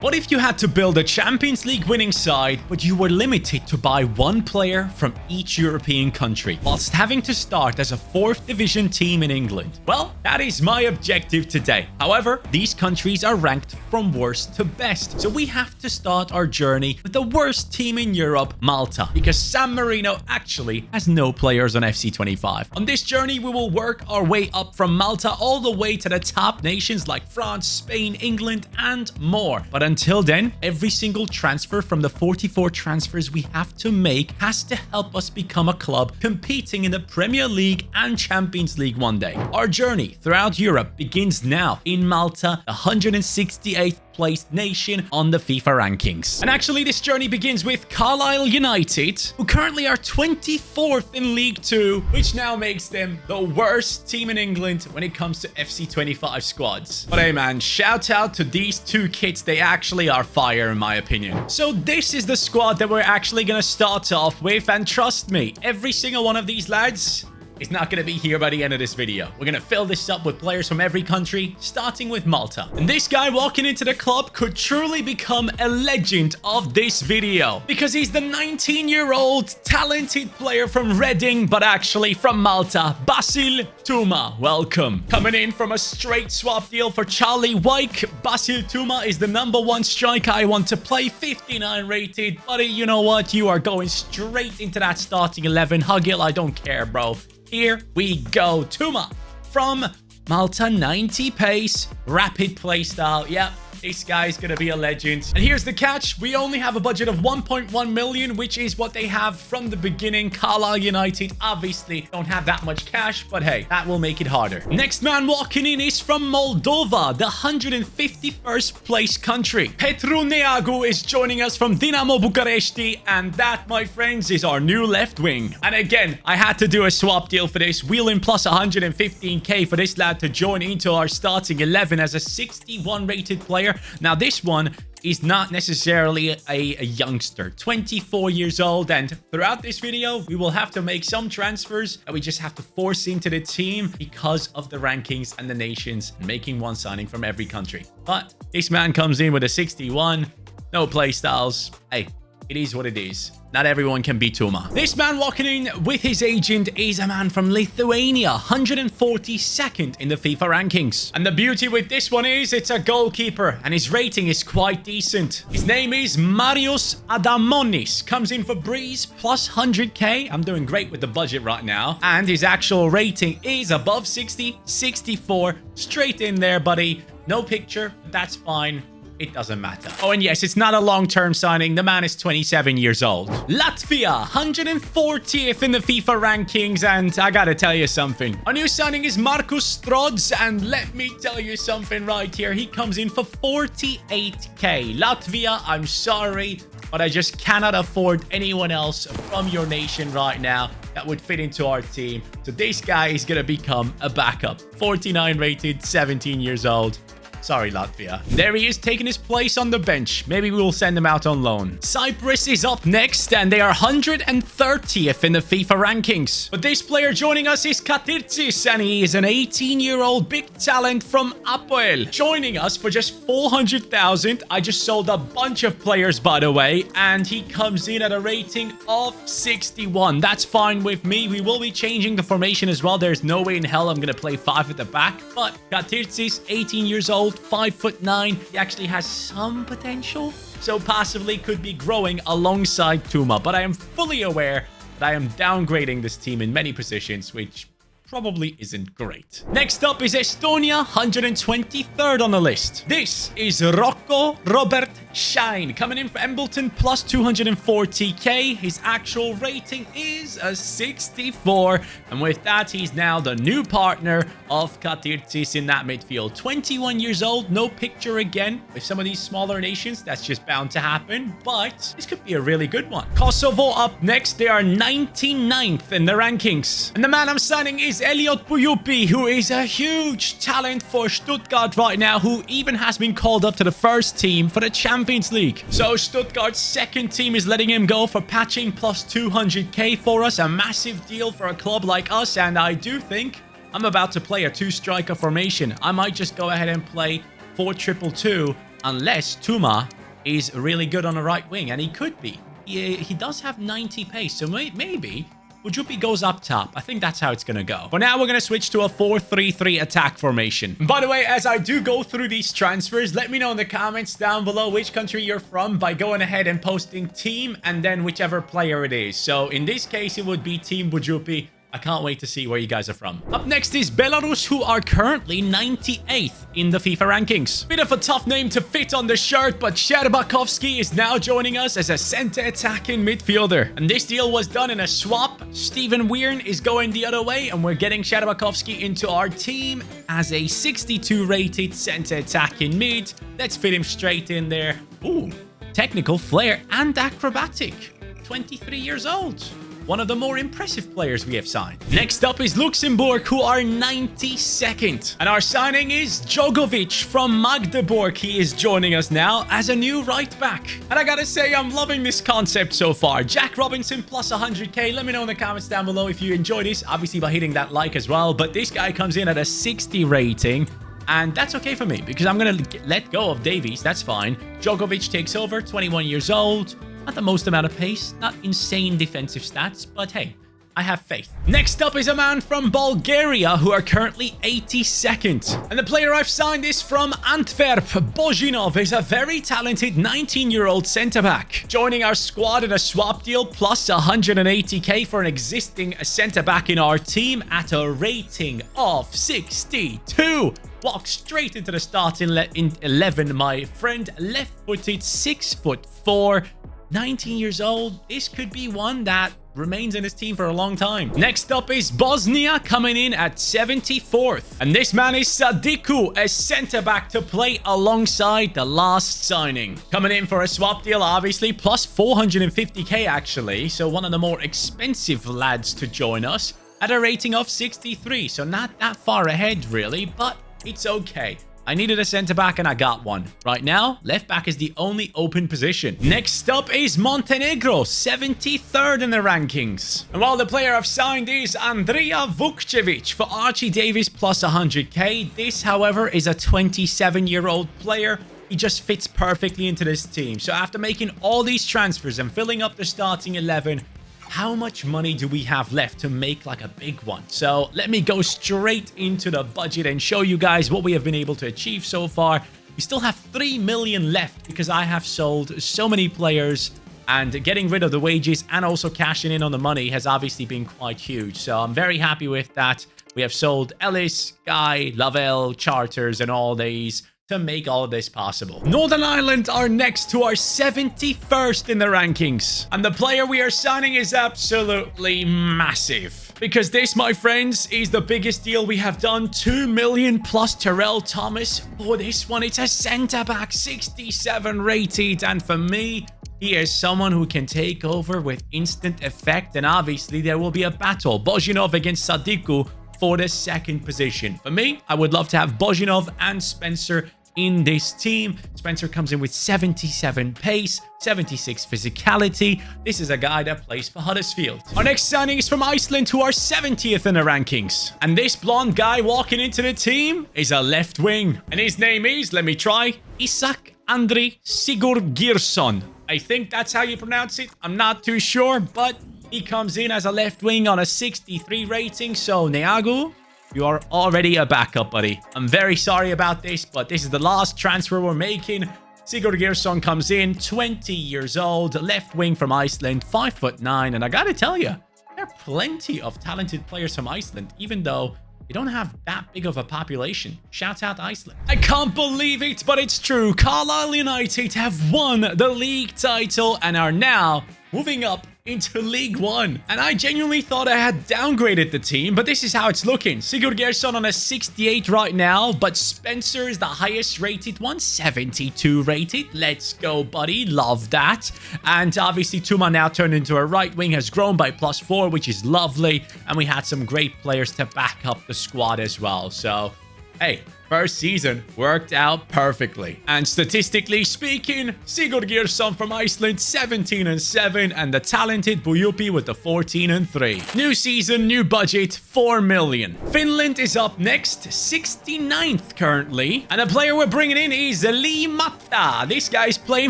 What if you had to build a Champions League winning side, but you were limited to buy one player from each European country, whilst having to start as a 4th division team in England? Well, that is my objective today. However, these countries are ranked from worst to best, so we have to start our journey with the worst team in Europe, Malta, because San Marino actually has no players on FC25. On this journey, we will work our way up from Malta all the way to the top nations like France, Spain, England, and more. But until then, every single transfer from the 44 transfers we have to make has to help us become a club competing in the Premier League and Champions League one day. Our journey throughout Europe begins now in Malta, the 168th placed nation on the FIFA rankings. And actually, this journey begins with Carlisle United, who currently are 24th in League 2, which now makes them the worst team in England when it comes to FC25 squads. But hey man, shout out to these two kids. They actually are fire in my opinion. So this is the squad that we're actually going to start off with, and trust me, every single one of these lads is not going to be here by the end of this video. We're going to fill this up with players from every country, starting with Malta. And this guy walking into the club could truly become a legend of this video, because he's the 19-year-old talented player from Reading, but actually from Malta, Basil Tuma. Welcome. Coming in from a straight swap deal for Charlie Wyke, Basil Tuma is the #1 striker I want to play, 59 rated. Buddy, you know what? You are going straight into that starting 11. Huggill, I don't care, bro. Here we go. Tuma from Malta, 90 pace, rapid playstyle. Yep, this guy's going to be a legend. And here's the catch. We only have a budget of 1.1 million, which is what they have from the beginning. Carlisle United obviously don't have that much cash, but hey, that will make it harder. Next man walking in is from Moldova, the 151st place country. Petru Neagu is joining us from Dinamo Bucharesti, and that, my friends, is our new left wing. And again, I had to do a swap deal for this. Wheel in plus 115k for this lad to join into our starting 11 as a 61 rated player. Now, this one is not necessarily a youngster, 24 years old, and throughout this video, we will have to make some transfers that we just have to force into the team because of the rankings and the nations, making one signing from every country. But this man comes in with a 61, no play styles. Hey, it is what it is. Not everyone can be Tuma. This man walking in with his agent is a man from Lithuania, 142nd in the FIFA rankings. And the beauty with this one is it's a goalkeeper, and his rating is quite decent. His name is Marius Adamonis. Comes in for Breeze plus 100k. I'm doing great with the budget right now. And his actual rating is above 60, 64. Straight in there, buddy. No picture. That's fine. It doesn't matter. Oh, and yes, it's not a long-term signing. The man is 27 years old. Latvia, 140th in the FIFA rankings, and I gotta tell you something. Our new signing is Markus Strods, and let me tell you something right here. He comes in for 48k. Latvia, I'm sorry, but I just cannot afford anyone else from your nation right now that would fit into our team. So this guy is gonna become a backup. 49 rated, 17 years old. Sorry, Latvia. There he is, taking his place on the bench. Maybe we will send him out on loan. Cyprus is up next, and they are 130th in the FIFA rankings. But this player joining us is Katirtsis, and he is an 18-year-old big talent from Apoel. Joining us for just 400,000. I just sold a bunch of players, by the way, and he comes in at a rating of 61. That's fine with me. We will be changing the formation as well. There's no way in hell I'm going to play 5 at the back. But Katirtsis, 18 years old, 5'9". He actually has some potential, so possibly could be growing alongside Tuma. But I am fully aware that I am downgrading this team in many positions, which probably isn't great. Next up is Estonia, 123rd on the list. This is Rocco Robert Shine, coming in for Embleton, plus 240k. His actual rating is a 64, and with that, he's now the new partner of Katirtsis in that midfield. 21 years old, no picture again. With some of these smaller nations, that's just bound to happen, but this could be a really good one. Kosovo up next. They are 99th in the rankings, and the man I'm signing is Elliot Buyupi, who is a huge talent for Stuttgart right now, who even has been called up to the first team for the Champions League. So Stuttgart's second team is letting him go for patching plus 200k for us. A massive deal for a club like us, and I do think I'm about to play a 2-striker formation. I might just go ahead and play 4-2-2-2 unless Tuma is really good on the right wing, and he could be. He does have 90 pace, so maybe Bujupi goes up top. I think that's how it's going to go. For now, we're going to switch to a 4-3-3 attack formation. By the way, as I do go through these transfers, let me know in the comments down below which country you're from by going ahead and posting team and then whichever player it is. So in this case, it would be Team Bujupi. I can't wait to see where you guys are from. Up next is Belarus, who are currently 98th in the FIFA rankings. Bit of a tough name to fit on the shirt, but Sherbakovsky is now joining us as a center attacking midfielder. And this deal was done in a swap. Steven Weirn is going the other way, and we're getting Sherbakovsky into our team as a 62 rated center attacking mid. Let's fit him straight in there. Ooh, technical flair and acrobatic. 23 years old. One of the more impressive players we have signed. Next up is Luxembourg, who are 92nd. And our signing is Djogovic from Magdeburg. He is joining us now as a new right back. And I gotta say, I'm loving this concept so far. Jack Robinson plus 100k. Let me know in the comments down below if you enjoy this. Obviously by hitting that like as well. But this guy comes in at a 60 rating. And that's okay for me because I'm going to let go of Davies. That's fine. Djokovic takes over, 21 years old. Not the most amount of pace, not insane defensive stats, but hey, I have faith. Next up is a man from Bulgaria who are currently 82nd. And the player I've signed is from Antwerp. Bojinov is a very talented 19-year-old centre-back. Joining our squad in a swap deal plus 180k for an existing centre-back in our team at a rating of 62. Walk straight into the starting 11, my friend. Left-footed, 6'4", 19 years old. This could be one that remains in his team for a long time. Next up is Bosnia, coming in at 74th. And this man is Sadiku, a centre-back to play alongside the last signing. Coming in for a swap deal, obviously, plus 450k actually. So one of the more expensive lads to join us at a rating of 63. So not that far ahead, really, but it's okay. I needed a centre-back and I got one. Right now, left-back is the only open position. Next up is Montenegro, 73rd in the rankings. And while the player I've signed is Andrija Vukcevic for Archie Davis plus 100k. This, however, is a 27-year-old player. He just fits perfectly into this team. So after making all these transfers and filling up the starting 11, how much money do we have left to make like a big one? So let me go straight into the budget and show you guys what we have been able to achieve so far. We still have 3 million left because I have sold so many players, and getting rid of the wages and also cashing in on the money has obviously been quite huge. So I'm very happy with that. We have sold Ellis, Guy, Lavelle, Charters, and all these to make all of this possible. Northern Ireland are next to our 71st in the rankings. And the player we are signing is absolutely massive. Because this, my friends, is the biggest deal we have done. 2 million plus Terrell Thomas. For this one, it's a centre-back, 67 rated. And for me, he is someone who can take over with instant effect. And obviously, there will be a battle. Bojinov against Sadiku for the second position. For me, I would love to have Bojinov and Spencer in this team. Spencer comes in with 77 pace, 76 physicality. This is a guy that plays for Huddersfield. Our next signing is from Iceland, who are 70th in the rankings. And this blonde guy walking into the team is a left wing. And his name is, let me try, Isak Andri Sigurgeirsson. I think that's how you pronounce it. I'm not too sure, but he comes in as a left wing on a 63 rating. So, Neagu, you are already a backup, buddy. I'm very sorry about this, but this is the last transfer we're making. Sigurgeirsson comes in, 20 years old, left wing from Iceland, 5'9". And I gotta tell you, there are plenty of talented players from Iceland, even though they don't have that big of a population. Shout out Iceland. I can't believe it, but it's true. Carlisle United have won the league title and are now moving up into League One. And I genuinely thought I had downgraded the team, but this is how it's looking. Sigurgeirsson on a 68 right now, but Spencer is the highest rated one, 72 rated. Let's go, buddy. Love that. And obviously, Tuma now turned into a right wing, has grown by +4, which is lovely. And we had some great players to back up the squad as well. So, hey, First season worked out perfectly. And statistically speaking, Sigurgeirsson from Iceland 17-7 and the talented Bujupi with the 14-3. New season, new budget, 4 million. Finland is up next, 69th currently. And the player we're bringing in is Lee Matta. This guy's playing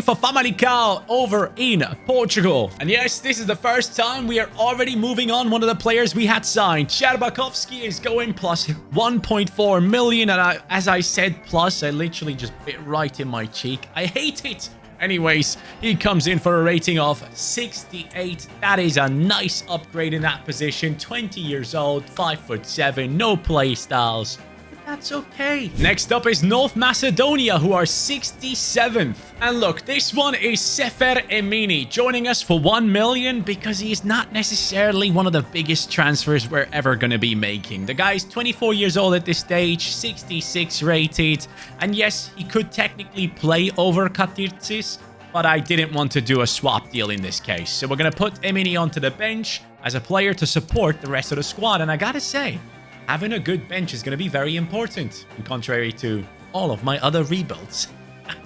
for Famalicão over in Portugal. And yes, this is the first time we are already moving on one of the players we had signed. Sherbakovsky is going plus 1.4 million. And as I said plus, I literally just bit right in my cheek. I hate it. Anyways, he comes in for a rating of 68. That is a nice upgrade in that position. 20 years old, 5'7", no play styles. That's okay. Next up is North Macedonia, who are 67th. And look, this one is Sefer Emini, joining us for 1 million because he is not necessarily one of the biggest transfers we're ever going to be making. The guy's 24 years old at this stage, 66 rated. And yes, he could technically play over Katirtsis, but I didn't want to do a swap deal in this case. So we're going to put Emini onto the bench as a player to support the rest of the squad. And I gotta say, having a good bench is going to be very important, contrary to all of my other rebuilds.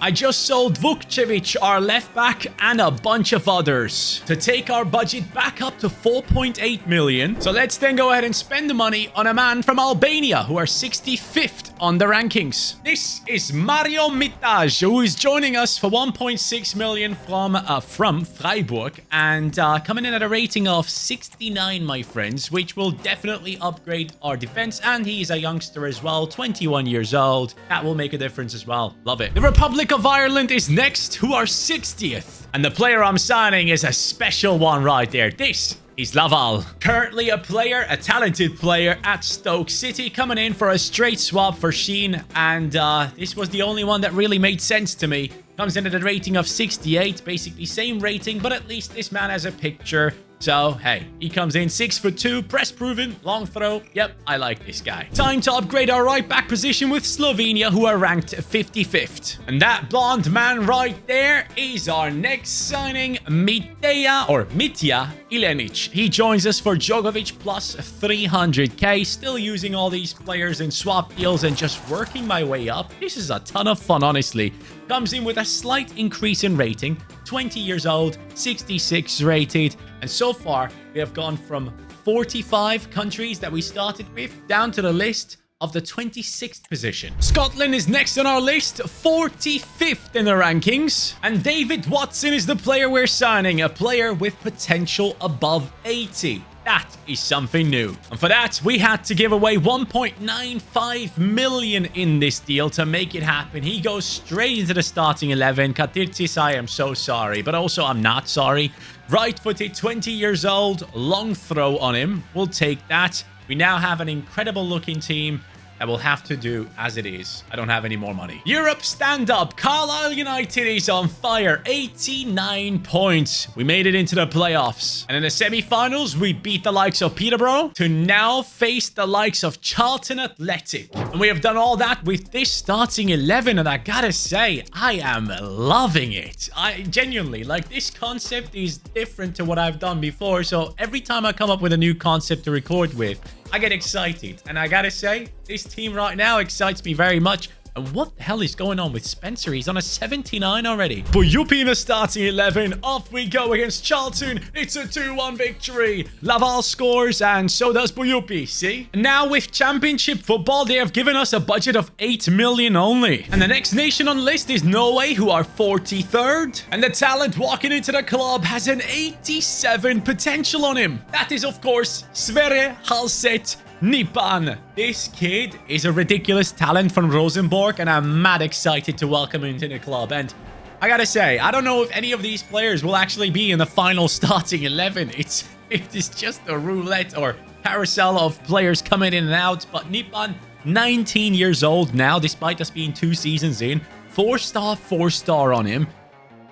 I just sold Vukcevic, our left back, and a bunch of others to take our budget back up to 4.8 million. So let's then go ahead and spend the money on a man from Albania, who are 65th on the rankings. This is Mario Mitaj, who is joining us for 1.6 million from Freiburg, and coming in at a rating of 69, my friends, which will definitely upgrade our defense. And he is a youngster as well, 21 years old. That will make a difference as well. Love it. The Republic of Ireland is next, who are 60th. And the player I'm signing is a special one right there. This is Laval. Currently a talented player at Stoke City, coming in for a straight swap for Sheen. And this was the only one that really made sense to me. Comes in at a rating of 68, basically same rating, but at least this man has a picture. So, hey, he comes in 6'2", press proven, long throw. Yep, I like this guy. Time to upgrade our right back position with Slovenia, who are ranked 55th. And that blonde man right there is our next signing, Mitja Ilenic. He joins us for Djokovic plus 300k. Still using all these players in swap deals and just working my way up. This is a ton of fun, honestly. Comes in with a slight increase in rating, 20 years old, 66 rated, and so far we have gone from 45 countries that we started with down to the list of the 26th position. Scotland is next on our list, 45th in the rankings, and David Watson is the player we're signing, a player with potential above 80. That is something new. And for that, we had to give away 1.95 million in this deal to make it happen. He goes straight into the starting 11. Katirtsis, I am so sorry, but also I'm not sorry. Right-footed, 20 years old, long throw on him. We'll take that. We now have an incredible looking team that will have to do as it is. I don't have any more money. Europe, stand up. Carlisle United is on fire. 89 points. We made it into the playoffs. And in the semi-finals, we beat the likes of Peterborough to now face the likes of Charlton Athletic. And we have done all that with this starting 11. And I gotta say, I am loving it. I genuinely, like, this concept is different to what I've done before. So every time I come up with a new concept to record with, I get excited. And I gotta say, this team right now excites me very much. And what the hell is going on with Spencer? He's on a 79 already. Bujupi in the starting 11. Off we go against Charlton. It's a 2-1 victory. Laval scores and so does Bujupi. See? Now with championship football, they have given us a budget of 8 million only. And the next nation on the list is Norway, who are 43rd. And the talent walking into the club has an 87 potential on him. That is, of course, Sverre Halset Nipan. This kid is a ridiculous talent from Rosenborg, and I'm mad excited to welcome him into the club. And I gotta say, I don't know if any of these players will actually be in the final starting 11. It is just a roulette or carousel of players coming in and out. But Nipan, 19 years old now, despite us being 2 seasons in. 4-star on him.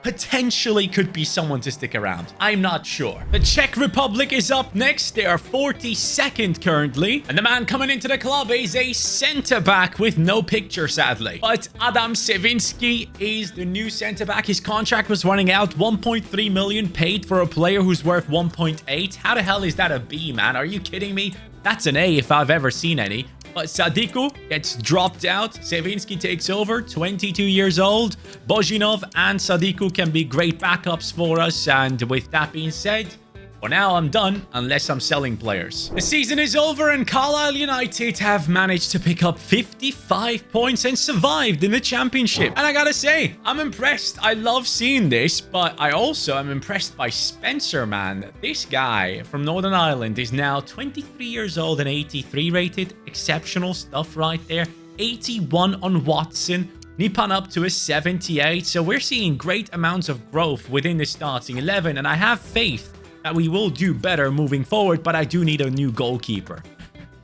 Potentially could be someone to stick around. I'm not sure. The Czech Republic is up next. They are 42nd currently. And the man coming into the club is a centre-back with no picture, sadly. But Adam Sevinski is the new centre-back. His contract was running out. 1.3 million paid for a player who's worth 1.8. How the hell is that a B, man? Are you kidding me? That's an A if I've ever seen any. But Sadiku gets dropped out. Savinski takes over, 22 years old. Bozhinov and Sadiku can be great backups for us. And with that being said, for now, I'm done, unless I'm selling players. The season is over, and Carlisle United have managed to pick up 55 points and survived in the championship. And I gotta say, I'm impressed. I love seeing this, but I also am impressed by Spencer, man. This guy from Northern Ireland is now 23 years old and 83 rated. Exceptional stuff right there. 81 on Watson. Nipan up to a 78. So we're seeing great amounts of growth within the starting 11, and I have faith that we will do better moving forward, but I do need a new goalkeeper.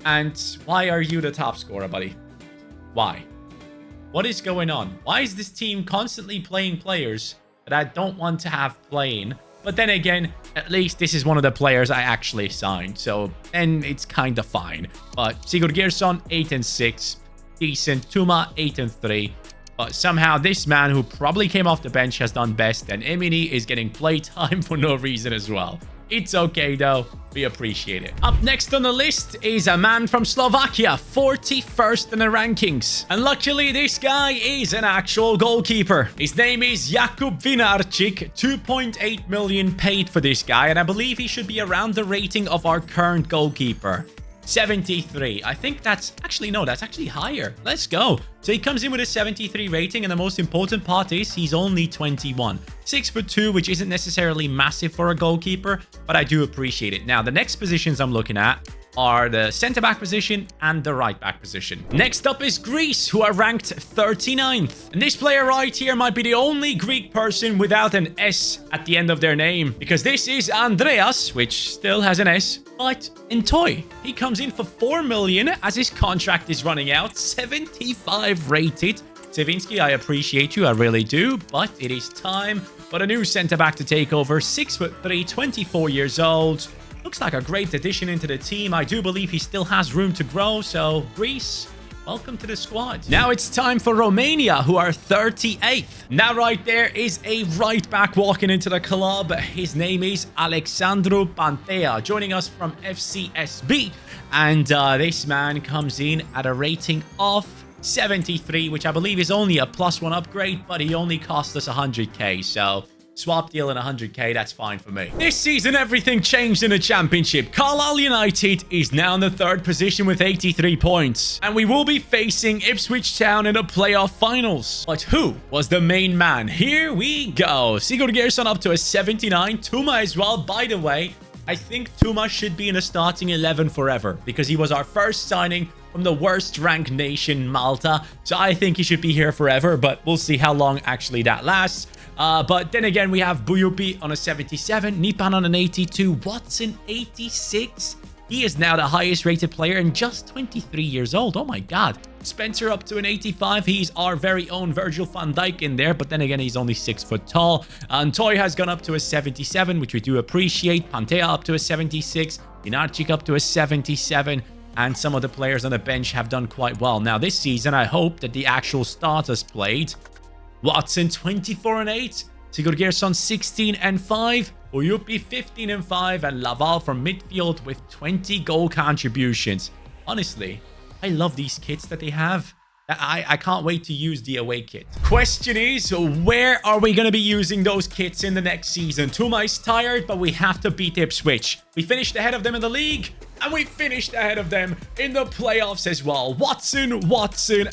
And why are you the top scorer, buddy? Why? What is going on? Why is this team constantly playing players that I don't want to have playing? But then again, at least this is one of the players I actually signed, so then it's kind of fine. But Sigurd Geirsson, 8 and 6. Decent. Tuma, 8 and 3. But somehow this man who probably came off the bench has done best, and Emini is getting playtime for no reason as well. It's okay though, we appreciate it. Up next on the list is a man from Slovakia, 41st in the rankings. And luckily this guy is an actual goalkeeper. His name is Jakub Vinarczyk, 2.8 million paid for this guy, and I believe he should be around the rating of our current goalkeeper. 73. I think that's actually, no, that's actually higher. Let's go. So he comes in with a 73 rating, and the most important part is he's only 21. 6'2", which isn't necessarily massive for a goalkeeper, but I do appreciate it. Now, the next positions I'm looking at are the centre-back position and the right-back position. Next up is Greece, who are ranked 39th. And this player right here might be the only Greek person without an S at the end of their name, because this is Andreas, which still has an S, but in toy. He comes in for 4 million as his contract is running out, 75 rated. Savinski, I appreciate you, I really do, but it is time for a new centre-back to take over. 6'3", 24 years old. Looks like a great addition into the team. I do believe he still has room to grow, so Greece, welcome to the squad. Now it's time for Romania, who are 38th. Now right there is a right back walking into the club. His name is Alexandru Pantea, joining us from FCSB. And this man comes in at a rating of 73, which I believe is only a +1 upgrade, but he only cost us 100k, so swap deal and 100k, that's fine for me. This season, everything changed in the championship. Carlisle United is now in the 3rd position with 83 points. And we will be facing Ipswich Town in the playoff finals. But who was the main man? Here we go. Sigurd Geirsson up to a 79. Tuma as well. By the way, I think Tuma should be in a starting 11 forever, because he was our first signing from the worst ranked nation, Malta. So I think he should be here forever, but we'll see how long actually that lasts. But then again, we have Buyupi on a 77, Nipan on an 82, Watson 86. He is now the highest rated player and just 23 years old. Oh my god. Spencer up to an 85. He's our very own Virgil van Dijk in there, but then again, he's only 6 foot tall. And Toy has gone up to a 77, which we do appreciate. Pantea up to a 76, Vinarczyk up to a 77. And some of the players on the bench have done quite well. Now, this season, I hope that the actual starters played. Watson, 24 and 8. Sigurd Geirsson, 16 and 5. Oyupi, 15 and 5. And Laval from midfield with 20 goal contributions. Honestly, I love these kits that they have. I can't wait to use the away kit. Question is, where are we going to be using those kits in the next season? Tuma is tired, but we have to beat Ipswich. We finished ahead of them in the league, and we finished ahead of them in the playoffs as well. Watson,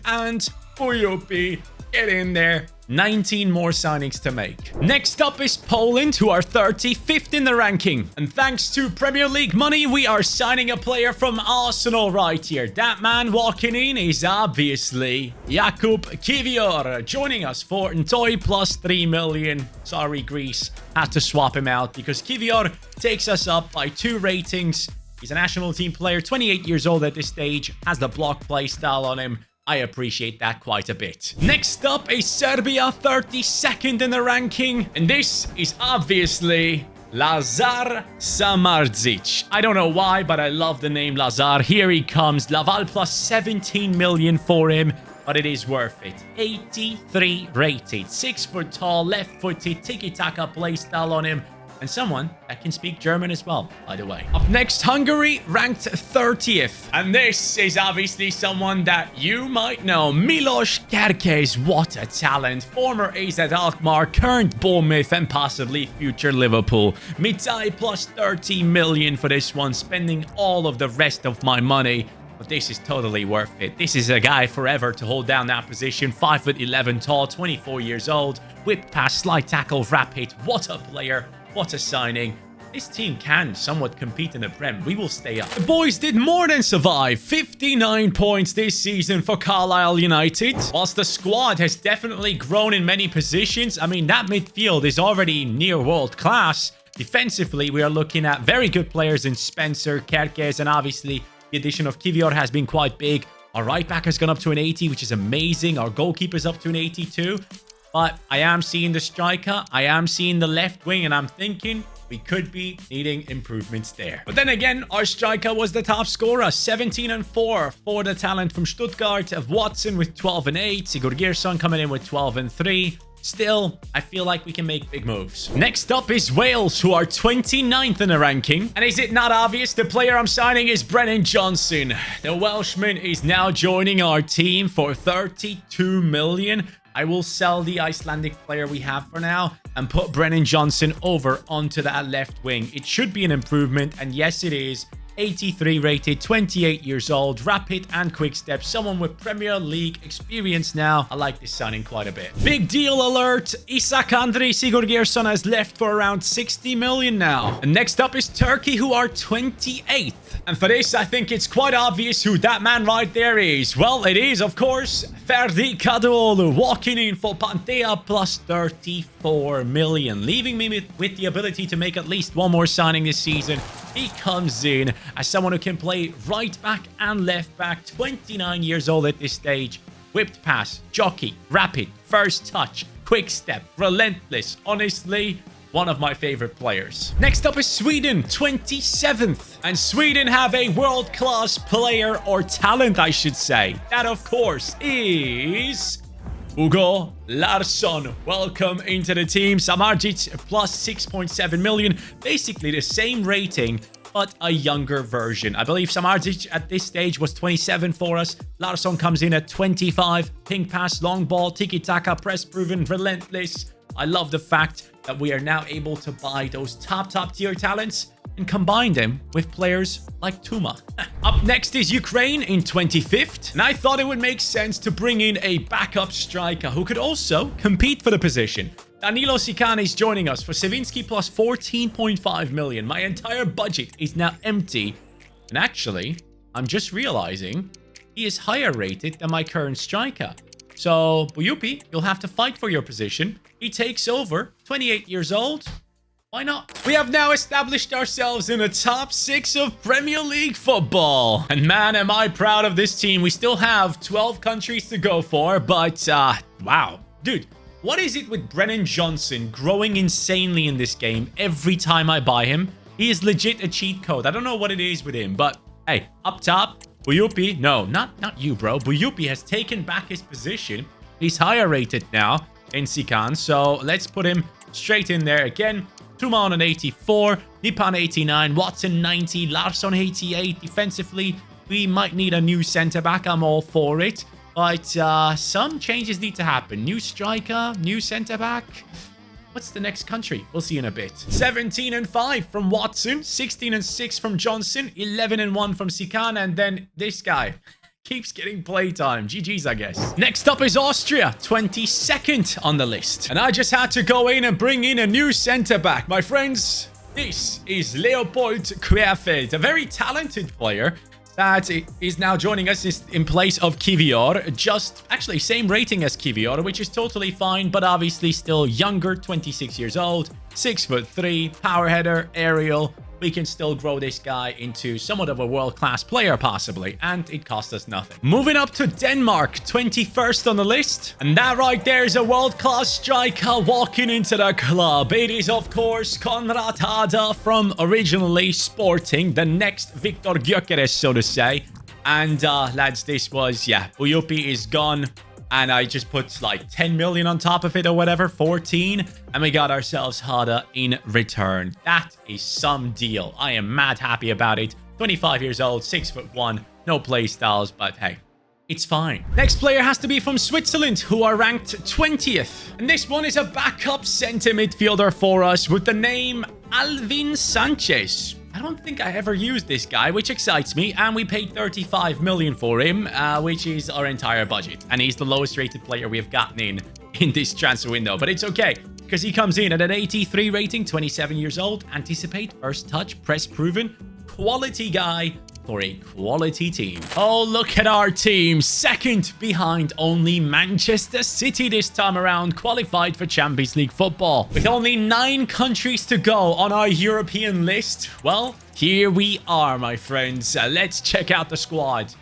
and Oyupi. Get in there. 19 more signings to make. Next up is Poland, who are 35th in the ranking. And thanks to Premier League money, we are signing a player from Arsenal right here. That man walking in is obviously Jakub Kivior, joining us for Ntoy plus 3 million. Sorry, Greece. Had to swap him out because Kivior takes us up by 2 ratings. He's a national team player, 28 years old at this stage, has the block play style on him. I appreciate that quite a bit. Next up is Serbia, 32nd in the ranking. And this is obviously Lazar Samardzic. I don't know why, but I love the name Lazar. Here he comes. Laval plus 17 million for him, but it is worth it. 83 rated. 6 foot tall, left-footed, tiki-taka playstyle on him. and someone that can speak German as well, by the way. Up next, Hungary, ranked 30th. And this is obviously someone that you might know. Milos Kerkez, what a talent. Former AZ Alkmaar, current Bournemouth, and possibly future Liverpool. Mitai plus 30 million for this one, spending all of the rest of my money. But this is totally worth it. This is a guy forever to hold down that position. 5'11" tall, 24 years old. Whip pass, slide tackle, rapid. What a player. What a signing. This team can somewhat compete in the Prem. We will stay up. The boys did more than survive. 59 points this season for Carlisle United. Whilst the squad has definitely grown in many positions, I mean, that midfield is already near world class. Defensively, we are looking at very good players in Spencer, Kerkez, and obviously the addition of Kivior has been quite big. Our right back has gone up to an 80, which is amazing. Our goalkeeper's up to an 82. But I am seeing the striker. I am seeing the left wing, and I'm thinking we could be needing improvements there. But then again, our striker was the top scorer. 17-4 for the talent from Stuttgart. Of Watson with 12-8. Sigurgeirsson coming in with 12-3. Still, I feel like we can make big moves. Next up is Wales, who are 29th in the ranking. And is it not obvious? The player I'm signing is Brennan Johnson. The Welshman is now joining our team for 32 million. I will sell the Icelandic player we have for now and put Brennan Johnson over onto that left wing. It should be an improvement, and yes, it is. 83 rated, 28 years old, rapid and quick step, someone with Premier League experience now. I like this signing quite a bit. Big deal alert. Isak Andri Sigurgeirsson has left for around 60 million now. And next up is Turkey, who are 28th. And for this, I think it's quite obvious who that man right there is. Well, it is, of course, Ferdi Kadıoğlu, walking in for Pantea plus 34 million, leaving me with the ability to make at least one more signing this season. He comes in as someone who can play right back and left back, 29 years old at this stage. Whipped pass, jockey, rapid, first touch, quick step, relentless. Honestly, one of my favorite players. Next up is Sweden, 27th. And Sweden have a world-class player, or talent, I should say. That, of course, is Hugo Larsson. Welcome into the team. Samardzic plus 6.7 million. Basically the same rating, but a younger version. I believe Samardzic at this stage was 27 for us. Larsson comes in at 25. Ping pass, long ball, tiki-taka, press proven, relentless. I love the fact that we are now able to buy those top tier talents and combine them with players like Tuma. Up next is Ukraine in 25th. And I thought it would make sense to bring in a backup striker who could also compete for the position. Danilo Sikane is joining us for Savinsky plus 14.5 million. My entire budget is now empty. And actually, I'm just realizing he is higher rated than my current striker. So, Buyupi, you'll have to fight for your position. He takes over, 28 years old. Why not? We have now established ourselves in the top 6 of Premier League football. And man, am I proud of this team. We still have 12 countries to go for, but wow. Dude, what is it with Brennan Johnson growing insanely in this game every time I buy him? He is legit a cheat code. I don't know what it is with him, but hey, up top, Buyupi, no, not you, bro. Buyupi has taken back his position. He's higher rated now in Sikan, so let's put him straight in there again. Tuma on an 84, Nipan 89, Watson 90, Larsson 88. Defensively, we might need a new centre-back. I'm all for it. But some changes need to happen. New striker, new centre-back. What's the next country? We'll see in a bit. 17-5 from Watson, 16-6 from Johnson, 11-1 from Sikan, and then this guy keeps getting playtime. GG's, I guess. Next up is Austria, 22nd on the list. And I just had to go in and bring in a new centre-back. My friends, this is Leopold Querfeld, a very talented player that is now joining us in place of Kivior. Just actually same rating as Kivior, which is totally fine, but obviously still younger, 26 years old, 6'3", power header, aerial. We can still grow this guy into somewhat of a world-class player, possibly, and it cost us nothing. Moving up to Denmark, 21st on the list. And that right there is a world-class striker walking into the club. It is, of course, Konrad Hada from originally Sporting, the next Victor Gyökeres, so to say. And, lads, this was, yeah, Buyupi is gone. and I just put like 10 million on top of it or whatever, 14, and we got ourselves Hada in return. That is some deal. I am mad happy about it. 25 years old, 6'1", no play styles, but hey, it's fine. Next player has to be from Switzerland, who are ranked 20th. And this one is a backup center midfielder for us with the name Alvin Sanchez. I don't think I ever used this guy, which excites me. And we paid 35 million for him, which is our entire budget. And he's the lowest rated player we have gotten in this transfer window. But it's okay, because he comes in at an 83 rating, 27 years old. Anticipate, first touch, press proven. Quality guy for a quality team. Oh, look at our team. Second behind only Manchester City this time around, qualified for Champions League football. With only 9 countries to go on our European list, well, here we are, my friends. Let's check out the squad.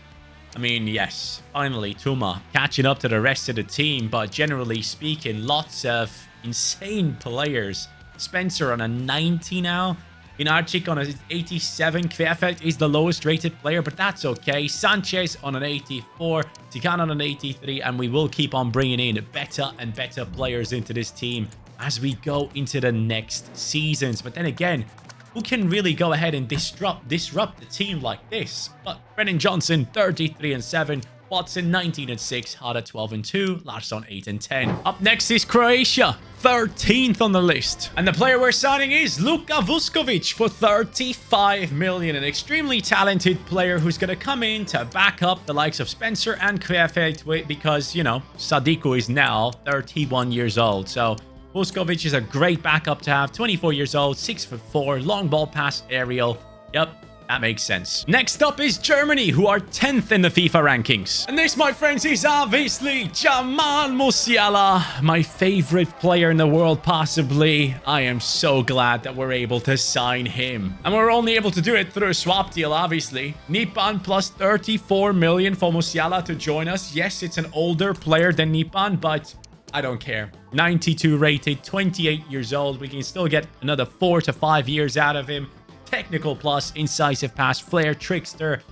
I mean, yes, finally, Tuma catching up to the rest of the team, but generally speaking, lots of insane players. Spencer on a 90 now. Inarchik on an 87. Kvefeld is the lowest rated player, but that's okay. Sanchez on an 84. Tikan on an 83. And we will keep on bringing in better and better players into this team as we go into the next seasons. But then again, who can really go ahead and disrupt the team like this? But Brennan Johnson, 33-7. Watson, 19-6. Hada, 12-2. Larsson, 8-10. Up next is Croatia, 13th on the list. And the player we're signing is Luka Vuskovic for 35 million. An extremely talented player who's going to come in to back up the likes of Spencer and Kvefeld because, you know, Sadiku is now 31 years old. So Vuskovic is a great backup to have. 24 years old, 6'4", long ball pass, aerial. Yep. That makes sense. Next up is Germany, who are 10th in the FIFA rankings. And this, my friends, is obviously Jamal Musiala, my favorite player in the world, possibly. I am so glad that we're able to sign him. And we're only able to do it through a swap deal, obviously. Nippon plus 34 million for Musiala to join us. Yes, it's an older player than Nippon, but I don't care. 92 rated, 28 years old. We can still get another 4 to 5 years out of him. Technical plus, incisive pass, flair, trickster.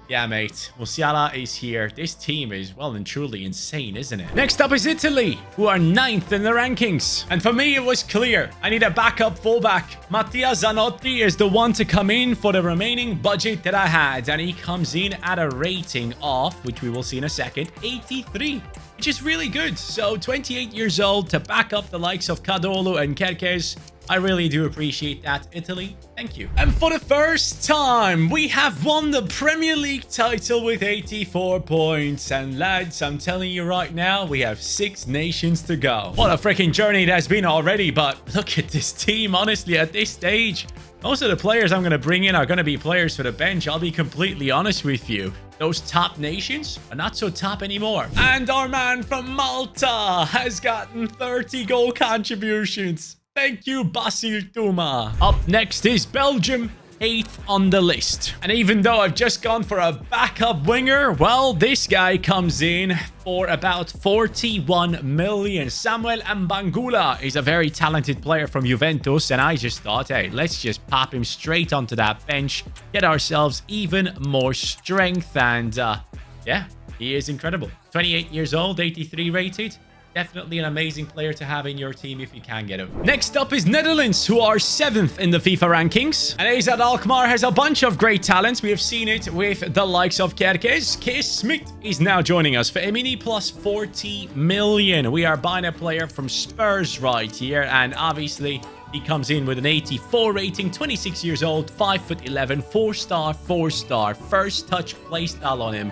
Yeah, mate. Musiala is here. This team is well and truly insane, isn't it? Next up is Italy, who are 9th in the rankings. And for me, it was clear. I need a backup fullback. Mattia Zanotti is the one to come in for the remaining budget that I had. And he comes in at a rating of, which we will see in a second, 83. Which is really good. So 28 years old to back up the likes of Cadolo and Kerkez. I really do appreciate that, Italy. Thank you. And for the first time, we have won the Premier League title with 84 points. And lads, I'm telling you right now, we have 6 nations to go. What a freaking journey it has been already. But look at this team, honestly, at this stage. Most of the players I'm going to bring in are going to be players for the bench. I'll be completely honest with you. Those top nations are not so top anymore. And our man from Malta has gotten 30 goal contributions. Thank you, Basil Tuma. Up next is Belgium, 8th on the list. And even though I've just gone for a backup winger, well, this guy comes in for about 41 million. Samuel Mbangula is a very talented player from Juventus, and I just thought, hey, let's just pop him straight onto that bench, get ourselves even more strength, and yeah, he is incredible. 28 years old, 83 rated. Definitely an amazing player to have in your team if you can get him. Next up is Netherlands, who are 7th in the FIFA rankings. And AZ Alkmaar has a bunch of great talents. We have seen it with the likes of Kerkez. Kees Smit is now joining us for Emini plus 40 million. We are buying a player from Spurs right here. And obviously, he comes in with an 84 rating, 26 years old, 5'11", 4-star, 4-star. First touch playstyle on him.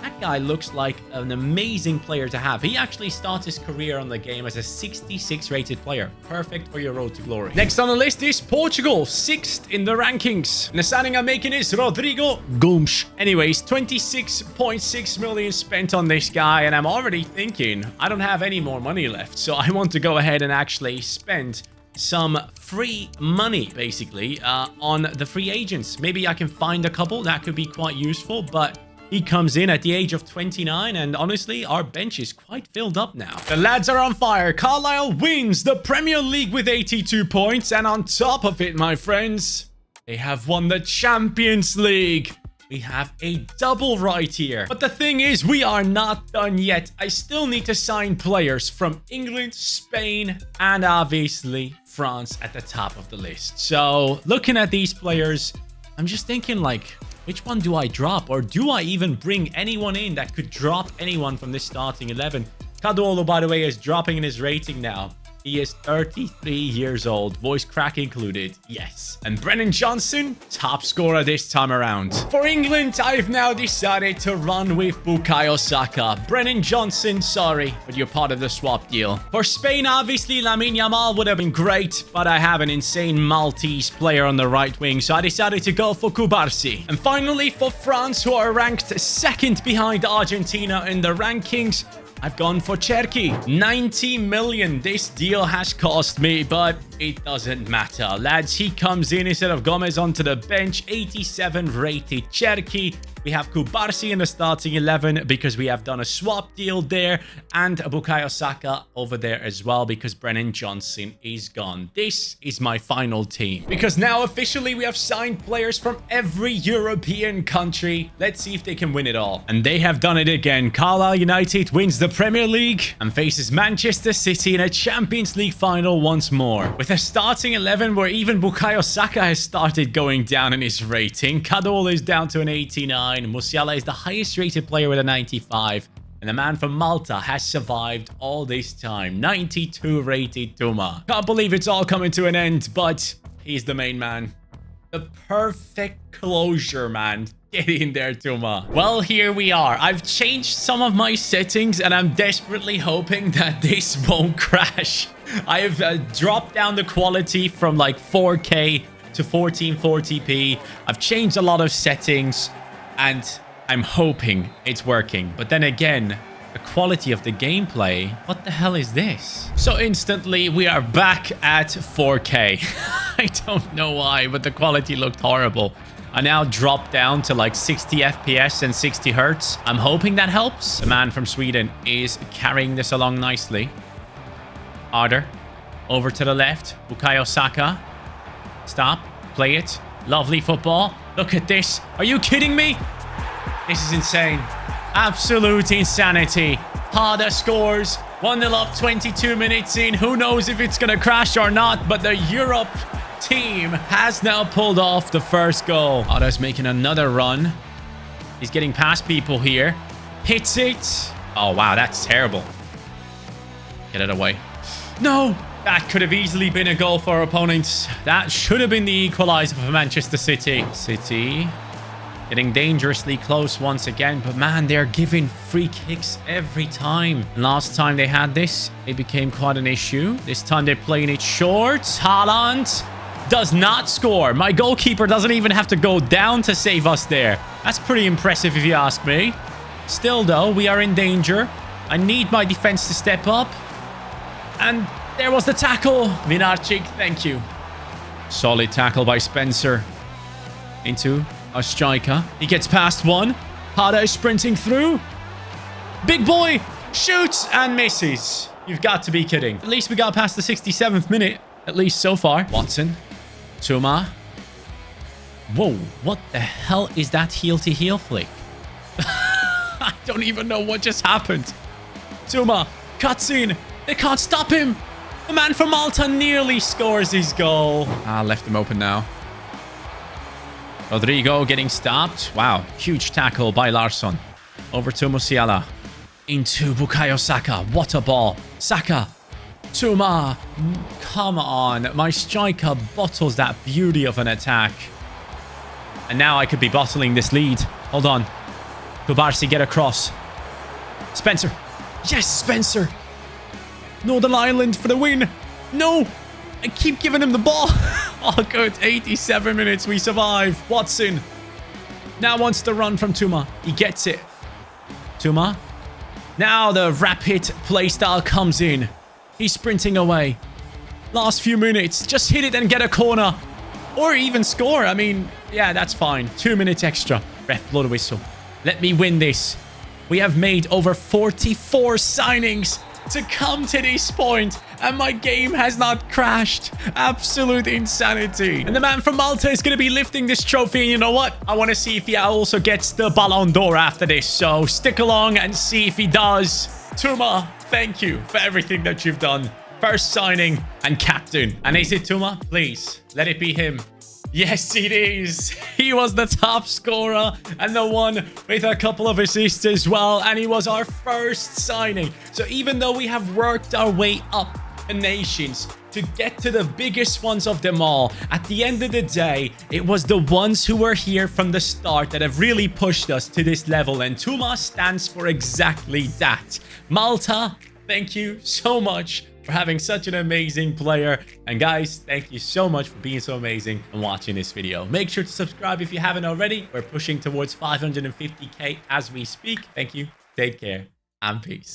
That guy looks like an amazing player to have. He actually starts his career on the game as a 66 rated player. Perfect for your road to glory. Next on the list is Portugal, 6th in the rankings. And the signing I'm making is Rodrigo Gomes. Anyways, 26.6 million spent on this guy. And I'm already thinking, I don't have any more money left. So I want to go ahead and actually spend some free money, basically, on the free agents. Maybe I can find a couple. That could be quite useful, but he comes in at the age of 29, and honestly, our bench is quite filled up now. The lads are on fire. Carlisle wins the Premier League with 82 points, and on top of it, my friends, they have won the Champions League. we have a double right here. But the thing is, we are not done yet. I still need to sign players from England, Spain, and obviously France at the top of the list. So looking at these players, I'm just thinking like, which one do I drop? Or do I even bring anyone in that could drop anyone from this starting 11? Kadolo, by the way, is dropping in his rating now. He is 33 years old, voice crack included, yes. And Brennan Johnson, top scorer this time around. For England, I've now decided to run with Bukayo Saka. Brennan Johnson, sorry, but you're part of the swap deal. For Spain, obviously, Lamine Yamal would have been great, but I have an insane Maltese player on the right wing, so I decided to go for Kubarsi. And finally, for France, who are ranked second behind Argentina in the rankings, I've gone for Cherki. 90 million this deal has cost me, but it doesn't matter. Lads, he comes in instead of Gomez onto the bench. 87 rated Cherki. We have Kubarsi in the starting 11 because we have done a swap deal there. And Bukayo Saka over there as well because Brennan Johnson is gone. This is my final team. Because now officially we have signed players from every European country. Let's see if they can win it all. And they have done it again. Carlisle United wins the Premier League and faces Manchester City in a Champions League final once more. With a starting 11 where even Bukayo Saka has started going down in his rating. Kadol is down to an 89. Musiala is the highest rated player with a 95. And the man from Malta has survived all this time. 92 rated Tuma. Can't believe it's all coming to an end, but he's the main man. The perfect closure, man. Get in there, Tuma. Well, here we are. I've changed some of my settings and I'm desperately hoping that this won't crash. I have dropped down the quality from like 4K to 1440p. I've changed a lot of settings and I'm hoping it's working. But then again, the quality of the gameplay, what the hell is this? So instantly we are back at 4K. I don't know why, but the quality looked horrible. I now dropped down to like 60 FPS and 60 Hertz. I'm hoping that helps. The man from Sweden is carrying this along nicely. Harder. Over to the left. Bukayo Saka. Stop. Play it. Lovely football. Look at this. Are you kidding me? This is insane. Absolute insanity. Harder scores. 1-0 up 22 minutes in. Who knows if it's going to crash or not, but the Europe team has now pulled off the first goal. Harder's making another run. He's getting past people here. Hits it. Oh, wow. That's terrible. Get it away. No. That could have easily been a goal for our opponents. That should have been the equalizer for Manchester City. City getting dangerously close once again. But man, they're giving free kicks every time. Last time they had this, it became quite an issue. This time they're playing it short. Haaland does not score. My goalkeeper doesn't even have to go down to save us there. That's pretty impressive if you ask me. Still though, we are in danger. I need my defense to step up. And there was the tackle. Vinarczyk, thank you. Solid tackle by Spencer. Into a striker. He gets past one. Harder is sprinting through. Big boy shoots and misses. You've got to be kidding. At least we got past the 67th minute. At least so far. Watson. Tuma. Whoa. What the hell is that heel-to-heel flick? I don't even know what just happened. Tuma. Cutscene. They can't stop him. The man from Malta nearly scores his goal. Left him open now. Rodrigo getting stopped. Wow. Huge tackle by Larsson. Over to Musiala. Into Bukayo Saka. What a ball. Saka. Tuma. Come on. My striker bottles that beauty of an attack. And now I could be bottling this lead. Hold on. Kubarsi get across. Spencer. Yes, Spencer. Northern Ireland for the win. No. I keep giving him the ball. Oh, good. 87 minutes. We survive. Watson now wants to run from Tuma. He gets it. Tuma. Now the rapid playstyle comes in. He's sprinting away. Last few minutes. Just hit it and get a corner. Or even score. I mean, yeah, that's fine. 2 minutes extra. Ref, blow the whistle. Let me win this. We have made over 44 signings to come to this point. and my game has not crashed. Absolute insanity. And the man from Malta is going to be lifting this trophy. And you know what? I want to see if he also gets the Ballon d'Or after this. So stick along and see if he does. Tuma, thank you for everything that you've done. First signing and captain. And is it Tuma? Please, let it be him. Yes, it is. He was the top scorer and the one with a couple of assists as well. And he was our first signing. So even though we have worked our way up the nations to get to the biggest ones of them all, at the end of the day, it was the ones who were here from the start that have really pushed us to this level. And Tuma stands for exactly that. Malta, thank you so much for having such an amazing player. And guys, thank you so much for being so amazing and watching this video. Make sure to subscribe if you haven't already. We're pushing towards 550k as we speak. Thank you, take care, and peace.